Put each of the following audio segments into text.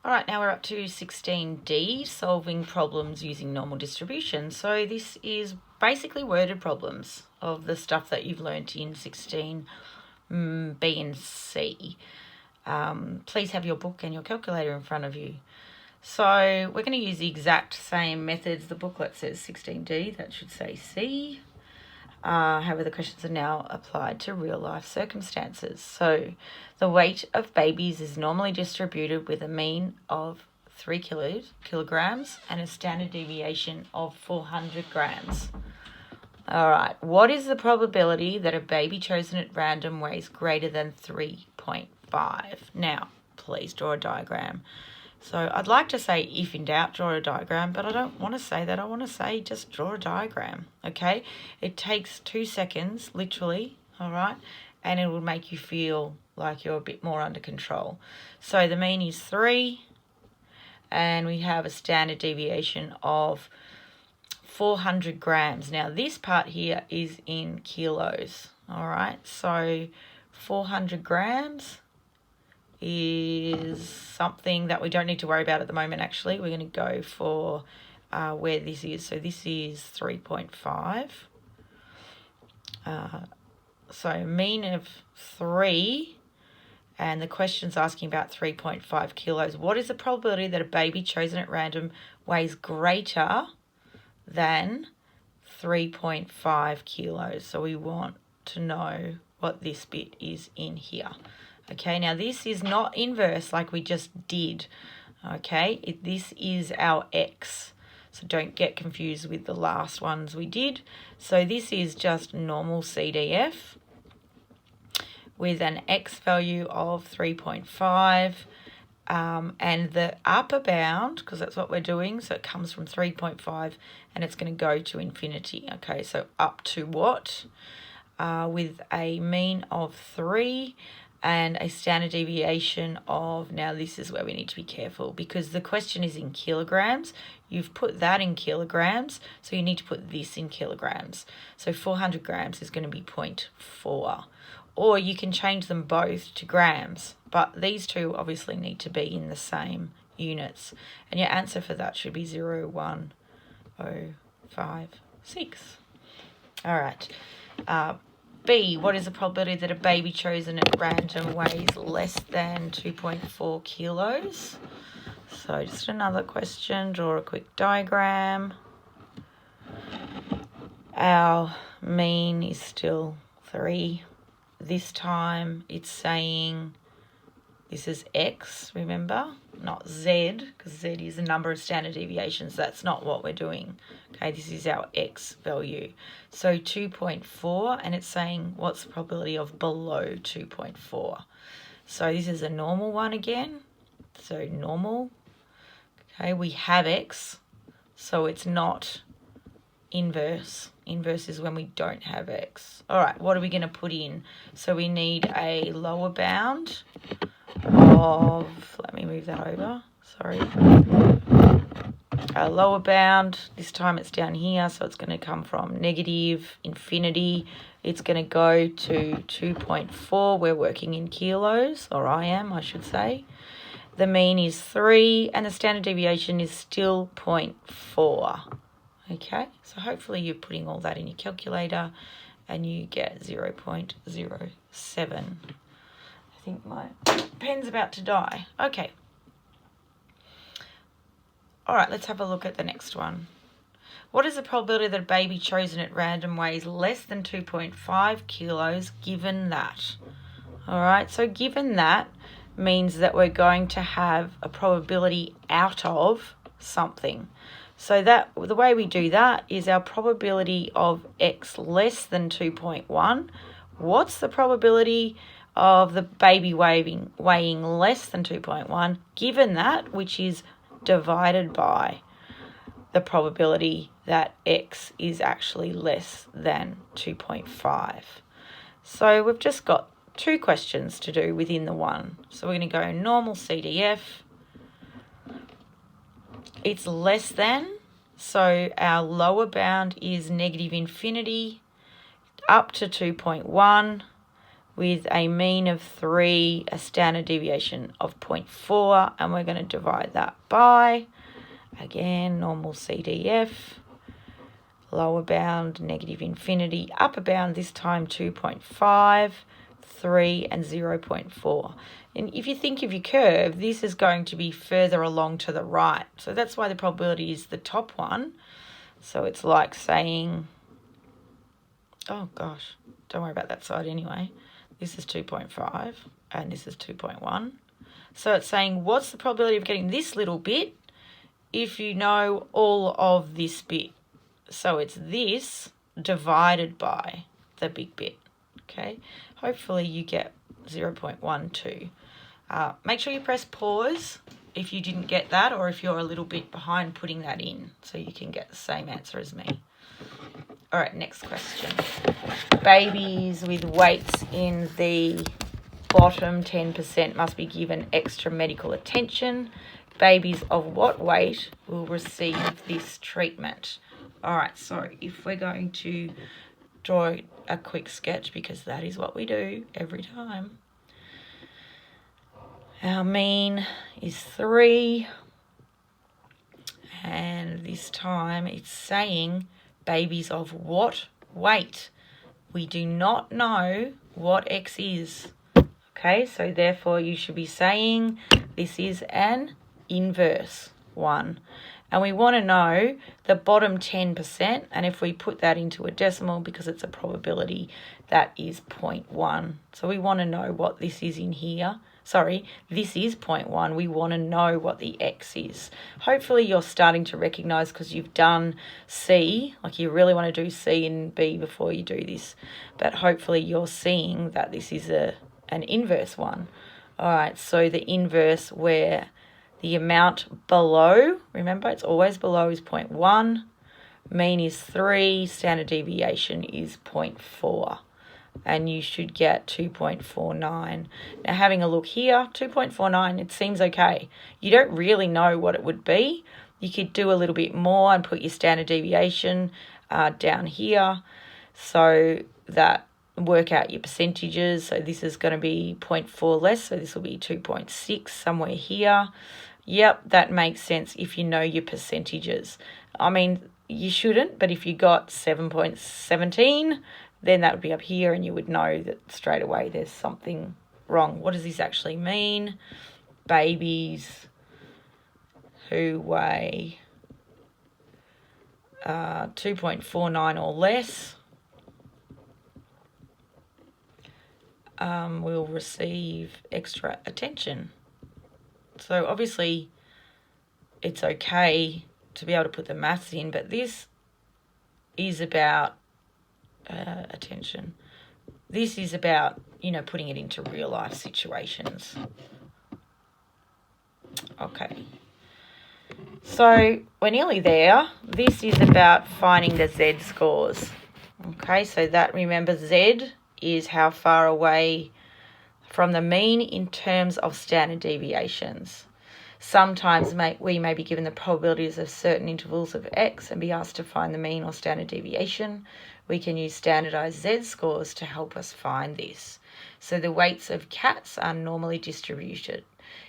All right, now we're up to 16D, solving problems using normal distribution. So this is basically worded problems of the stuff that you've learnt in 16B and C. Please have your book and your calculator in front of you. So we're going to use the exact same methods. The booklet says 16D, that should say C. However, the questions are now applied to real life circumstances. So the weight of babies is normally distributed with a mean of 3 kilograms and a standard deviation of 400 grams. All right, what is the probability that a baby chosen at random weighs greater than 3.5? Now, please draw a diagram. So I'd like to say if in doubt, draw a diagram, but I don't want to say that. I want to say just draw a diagram, okay? It takes 2 seconds, literally, all right? And it will make you feel like you're a bit more under control. So the mean is 3, and we have a standard deviation of 400 grams. Now this part here is in kilos, all right? So 400 grams is something that we don't need to worry about at the moment, actually. We're going to go for where this is. So this is 3.5. So mean of 3, and the question's asking about 3.5 kilos. What is the probability that a baby chosen at random weighs greater than 3.5 kilos? So we want to know what this bit is in here. Okay, now this is not inverse like we just did, okay? This is our x, so don't get confused with the last ones we did. So this is just normal CDF with an x value of 3.5, and the upper bound, because that's what we're doing, so it comes from 3.5 and it's going to go to infinity, okay? So up to what? With a mean of 3, and a standard deviation of, now this is where we need to be careful because the question is in kilograms. You've put that in kilograms, so you need to put this in kilograms. So 400 grams is going to be 0.4. Or you can change them both to grams, but these two obviously need to be in the same units. And your answer for that should be 0.1056. All right. B, what is the probability that a baby chosen at random weighs less than 2.4 kilos? So just another question, draw a quick diagram. Our mean is still 3. This time it's saying this is x, remember, not z, because z is the number of standard deviations. That's not what we're doing. Okay, this is our x value. So 2.4, and it's saying what's the probability of below 2.4. So this is a normal one again. So normal. Okay, we have x, so it's not inverse. Inverse is when we don't have x. All right, what are we going to put in? So we need a lower bound of, let me move that over, sorry. A lower bound, this time it's down here, so it's going to come from negative infinity. It's going to go to 2.4. We're working in kilos, or I should say. The mean is 3, and the standard deviation is still 0.4. Okay, so hopefully you're putting all that in your calculator and you get 0.07. I think my pen's about to die. Okay. All right, let's have a look at the next one. What is the probability that a baby chosen at random weighs less than 2.5 kilos given that? All right, so given that means that we're going to have a probability out of something. So that the way we do that is our probability of x less than 2.1. What's the probability of the baby weighing less than 2.1 given that, which is divided by the probability that x is actually less than 2.5. So we've just got 2 questions to do within the one. So we're going to go normal CDF. It's less than, so our lower bound is negative infinity up to 2.1. with a mean of 3, a standard deviation of 0.4, and we're going to divide that by, again, normal CDF, lower bound, negative infinity, upper bound, this time 2.5, 3, and 0.4. And if you think of your curve, this is going to be further along to the right. So that's why the probability is the top one. So it's like saying, oh gosh, don't worry about that side anyway. This is 2.5 and this is 2.1. So it's saying, what's the probability of getting this little bit if you know all of this bit? So it's this divided by the big bit, okay? Hopefully you get 0.12. Make sure you press pause if you didn't get that, or if you're a little bit behind putting that in, so you can get the same answer as me. All right, next question. Babies with weights in the bottom 10% must be given extra medical attention. Babies of what weight will receive this treatment? All right, so if we're going to draw a quick sketch, because that is what we do every time. Our mean is 3, and this time it's saying babies of what weight? We do not know what X is. Okay, so therefore you should be saying this is an inverse one. And we want to know the bottom 10%, and if we put that into a decimal, because it's a probability, that is 0.1. So we want to know what this is in here. Sorry, this is 0.1. We want to know what the X is. Hopefully you're starting to recognise, because you've done C, like you really want to do C and B before you do this. But hopefully you're seeing that this is an inverse one. All right, so the inverse where the amount below, remember it's always below, is 0.1. Mean is 3. Standard deviation is 0.4. And you should get 2.49. Now having a look here, 2.49, it seems okay. You don't really know what it would be. You could do a little bit more and put your standard deviation down here, so that work out your percentages. So this is going to be 0.4 less, so this will be 2.6 somewhere here. Yep, that makes sense if you know your percentages. I mean, you shouldn't, but if you got 7.17, then that would be up here, and you would know that straight away there's something wrong. What does this actually mean? Babies who weigh 2.49 or less will receive extra attention. So obviously it's okay to be able to put the maths in, but this is about attention. This is about, putting it into real life situations. Okay. So we're nearly there. This is about finding the Z scores. Okay, so that, remember, Z is how far away from the mean in terms of standard deviations. Sometimes we may be given the probabilities of certain intervals of X and be asked to find the mean or standard deviation. We can use standardized Z scores to help us find this. So the weights of cats are normally distributed.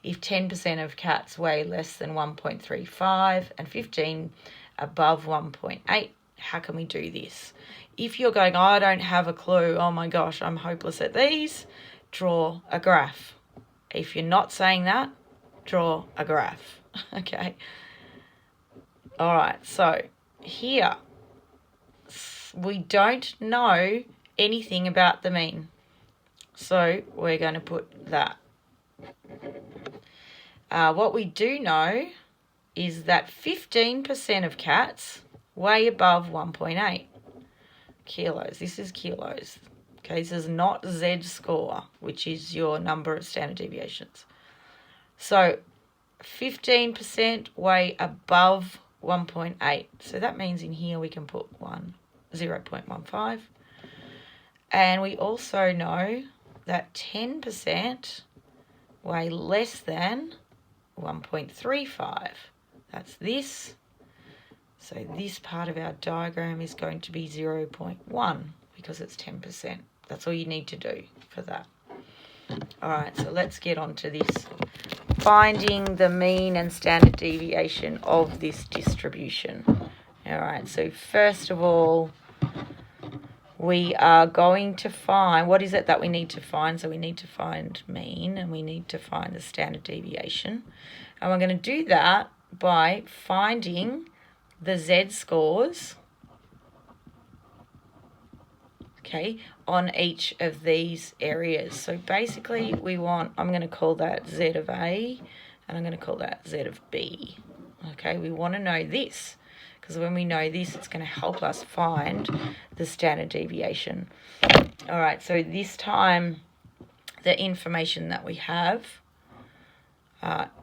If 10% of cats weigh less than 1.35 and 15 above 1.8, how can we do this? If you're going, I don't have a clue, oh my gosh, I'm hopeless at these, draw a graph. If you're not saying that, draw a graph. Okay. All right, so here we don't know anything about the mean, so we're going to put that. What we do know is that 15% of cats weigh above 1.8 kilos. This is kilos. Okay, this is not Z score, which is your number of standard deviations. So 15% weigh above 1.8. So that means in here we can put 0.15. And we also know that 10% weigh less than 1.35. That's this. So this part of our diagram is going to be 0.1 because it's 10%. That's all you need to do for that. All right, so let's get on to this. Finding the mean and standard deviation of this distribution. All right, so first of all, we are going to find, what is it that we need to find? So we need to find mean and we need to find the standard deviation. And we're going to do that by finding the z-scores, okay, on each of these areas. So basically we want, I'm going to call that Z of A and I'm going to call that Z of B. Okay, we want to know this because when we know this, it's going to help us find the standard deviation. All right, so this time the information that we have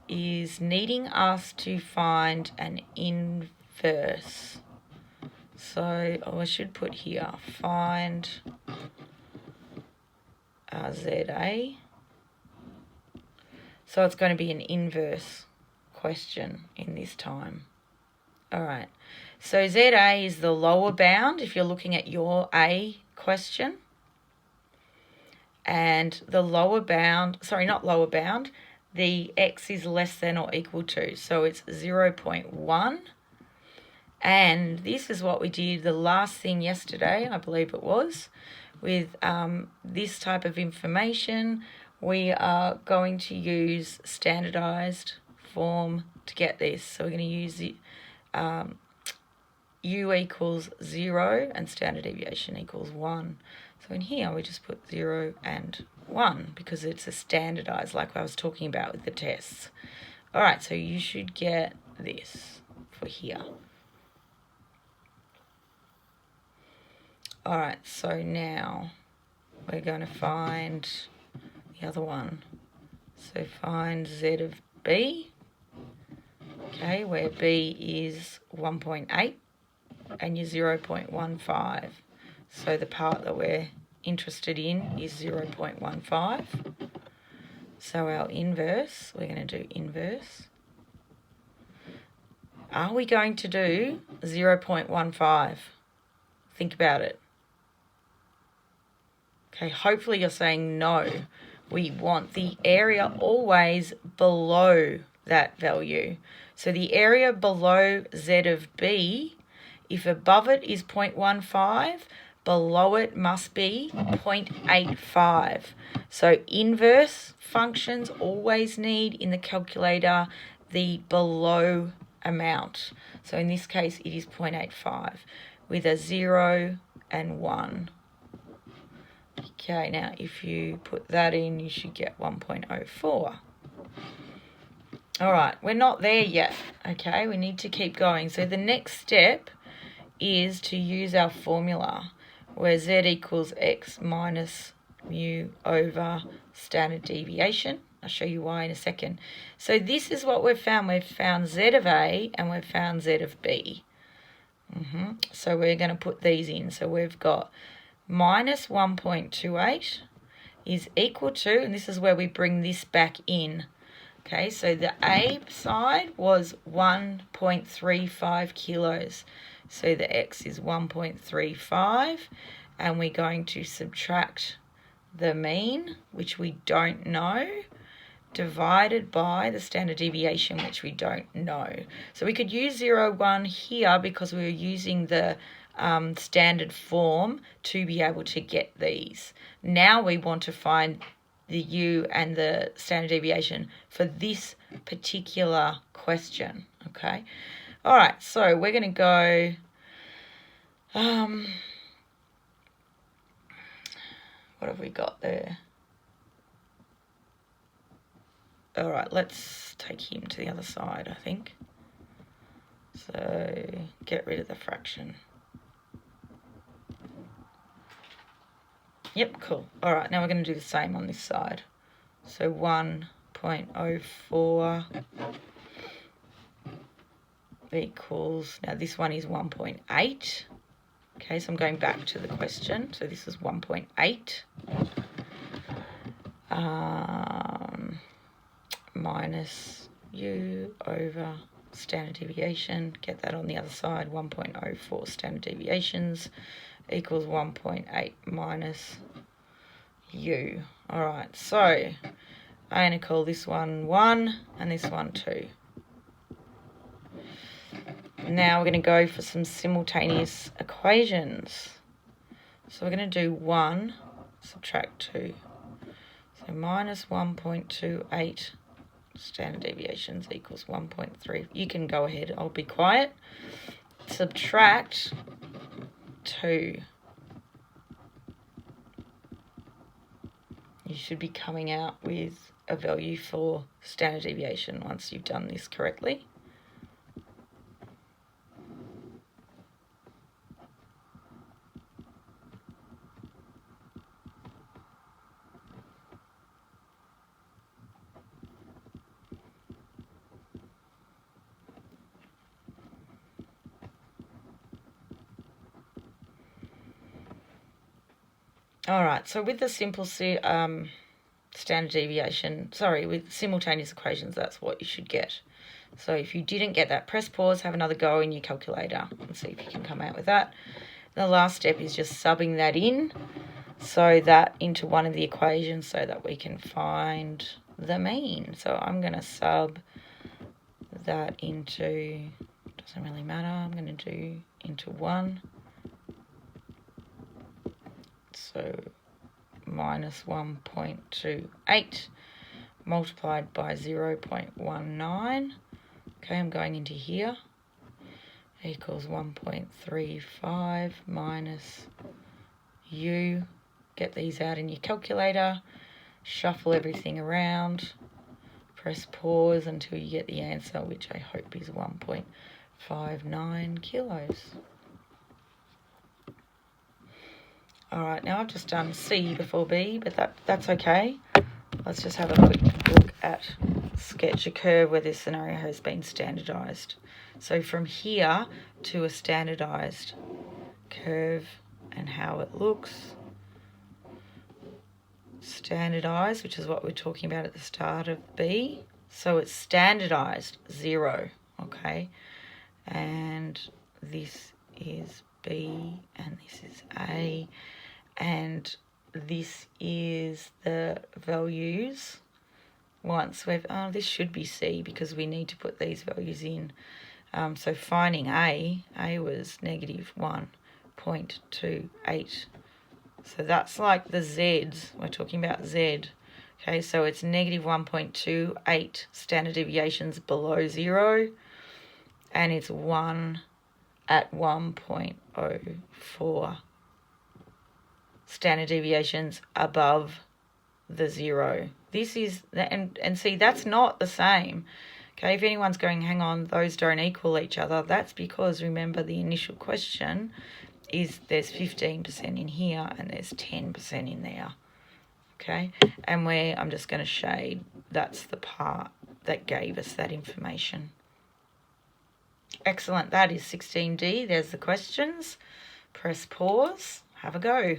is needing us to find an inverse. So I should put here, find ZA. So it's going to be an inverse question in this time. All right. So ZA is the lower bound if you're looking at your A question. And the lower bound, sorry, not lower bound, the X is less than or equal to. So it's 0.1. And this is what we did the last thing yesterday, I believe it was, with this type of information. We are going to use standardized form to get this. So we're going to use the U equals 0 and standard deviation equals 1. So in here we just put 0 and 1 because it's a standardized, like I was talking about with the tests. All right, so you should get this for here. All right, so now we're going to find the other one. So find Z of B, okay, where B is 1.8 and you're 0.15. So the part that we're interested in is 0.15. So our inverse, we're going to do inverse. Are we going to do 0.15? Think about it. Okay, hopefully you're saying no. We want the area always below that value. So the area below Z of B, if above it is 0.15, below it must be 0.85. So inverse functions always need in the calculator the below amount. So in this case it is 0.85 with a 0 and 1. Okay, now if you put that in, you should get 1.04. All right, we're not there yet, okay? We need to keep going. So the next step is to use our formula where Z equals X minus mu over standard deviation. I'll show you why in a second. So this is what we've found. We've found Z of A and we've found Z of B. So we're going to put these in. So we've got minus 1.28 is equal to, and this is where we bring this back in. Okay, so the A side was 1.35 kilos. So the X is 1.35, and we're going to subtract the mean, which we don't know, divided by the standard deviation, which we don't know. So we could use 0, 1 here because we were using the standard form to be able to get these. Now we want to find the U and the standard deviation for this particular question, okay? All right, so we're going to go, what have we got there? All right, let's take him to the other side, I think. So get rid of the fraction. Yep, cool. All right, now we're going to do the same on this side. So 1.04 equals, now this one is 1.8. Okay, so I'm going back to the question. So this is 1.8 minus U over standard deviation. Get that on the other side, 1.04 standard deviations equals 1.8 minus U. All right, so I'm going to call this one 1 and this one 2. Now we're going to go for some simultaneous equations. So we're going to do 1 subtract 2. So minus 1.28 standard deviations equals 1.3. You can go ahead, I'll be quiet. Subtract 2. You should be coming out with a value for standard deviation once you've done this correctly. All right, so with the simple standard deviation, with simultaneous equations, that's what you should get. So if you didn't get that, press pause, have another go in your calculator and see if you can come out with that. The last step is just subbing that in, so that into one of the equations so that we can find the mean. So I'm going to sub that into, doesn't really matter, I'm going to do into 1. So minus 1.28 multiplied by 0.19. Okay, I'm going into here. Equals 1.35 minus U. Get these out in your calculator. Shuffle everything around. Press pause until you get the answer, which I hope is 1.59 kilos. All right, now I've just done C before B, but that's okay. Let's just have a quick look at sketch a curve where this scenario has been standardized. So from here to a standardized curve and how it looks. Standardized, which is what we're talking about at the start of B. So it's standardized 0, okay? And this is B and this is A. And this is the values. Once we've, this should be C because we need to put these values in. So finding A was negative 1.28. So that's like the Z's. We're talking about Z. Okay, so it's negative 1.28 standard deviations below 0. And it's 1 at 1.04 standard deviations above the 0. This is, and see, that's not the same. Okay, if anyone's going, hang on, those don't equal each other, that's because, remember, the initial question is there's 15% in here and there's 10% in there. Okay, and where I'm just going to shade, that's the part that gave us that information. Excellent, that is 16D. There's the questions. Press pause, have a go.